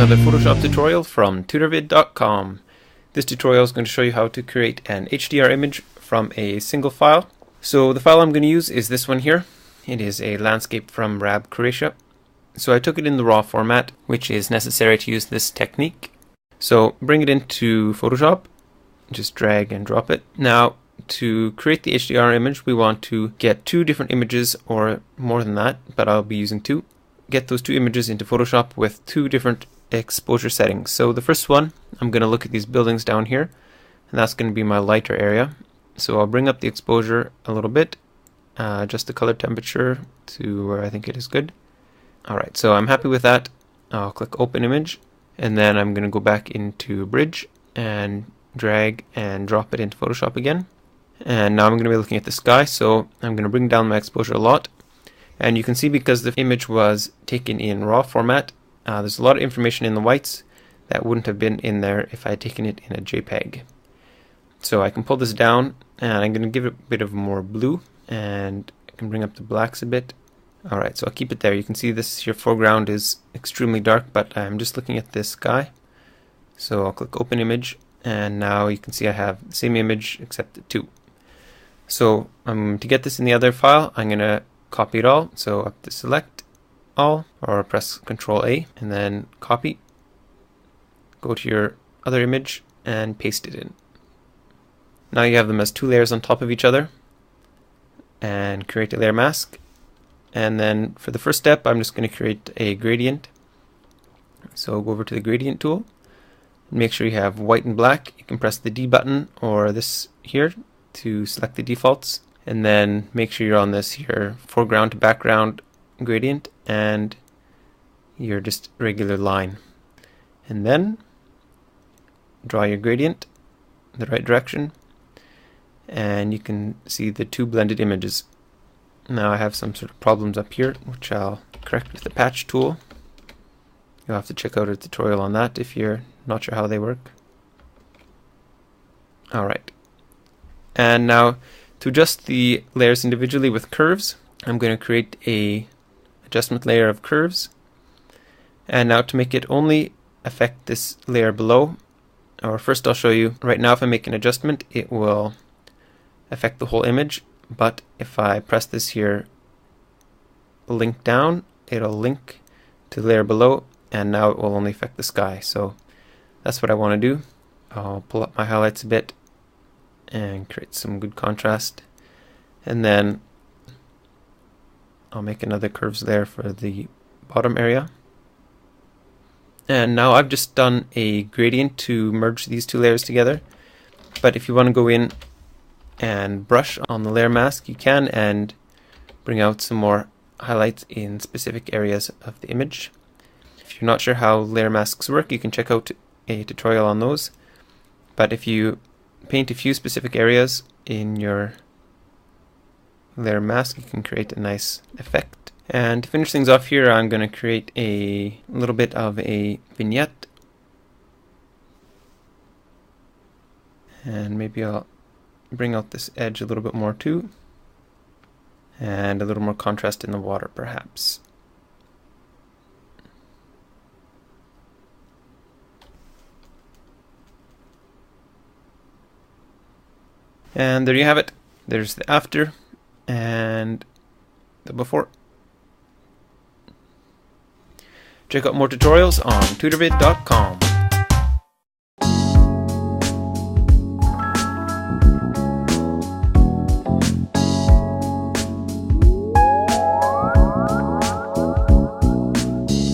another Photoshop tutorial from tutorvid.com. This tutorial is going to show you how to create an HDR image from a single file. So the file I'm going to use is this one here. It is a landscape from Rab, Croatia. So I took it in the raw format, which is necessary to use this technique. So bring it into Photoshop, just drag and drop it. Now to create the HDR image, we want to get two different images or more than that, but I'll be using two. Get those two images into Photoshop with two different exposure settings. So the first one, I'm going to look at these buildings down here, and that's going to be my lighter area. So I'll bring up the exposure a little bit, adjust the color temperature to where I think it is good. Alright, so I'm happy with that. I'll click Open Image, and then I'm going to go back into Bridge and drag and drop it into Photoshop again. And now I'm going to be looking at the sky, so I'm going to bring down my exposure a lot. And you can see, because the image was taken in raw format, there's a lot of information in the whites that wouldn't have been in there if I had taken it in a JPEG. So I can pull this down, and I'm going to give it a bit of more blue, and I can bring up the blacks a bit. Alright, so I'll keep it there. You can see this here foreground is extremely dark, but I'm just looking at this sky. So I'll click Open Image, and now you can see I have the same image except the two. So to get this in the other file, I'm going to copy it all. So up to Select All, or press Ctrl A, and then copy. Go to your other image and paste it in. Now you have them as two layers on top of each other, and create a layer mask. And then for the first step, I'm just going to create a gradient. So go over to the gradient tool, make sure you have white and black. You can press the D button or this here to select the defaults, and then make sure you're on this here foreground to background gradient and your just regular line, and then draw your gradient in the right direction, and you can see the two blended images. Now I have some sort of problems up here, which I'll correct with the patch tool. You'll have to check out a tutorial on that if you're not sure how they work. Alright. And now to adjust the layers individually with curves, I'm going to create a adjustment layer of curves. And now to make it only affect this layer below, or first I'll show you, right now if I make an adjustment, it will affect the whole image. But if I press this here, link down, it'll link to the layer below, and now it will only affect the sky. So that's what I want to do. I'll pull up my highlights a bit and create some good contrast, and then I'll make another curves layer for the bottom area. And now I've just done a gradient to merge these two layers together, but if you want to go in and brush on the layer mask, you can, and bring out some more highlights in specific areas of the image. If you're not sure how layer masks work, you can check out a tutorial on those. But if you paint a few specific areas in your layer mask, you can create a nice effect. And to finish things off here, I'm going to create a little bit of a vignette, and maybe I'll bring out this edge a little bit more too, and a little more contrast in the water perhaps. And there you have it. There's the after and the before. Check out more tutorials on tutorvid.com.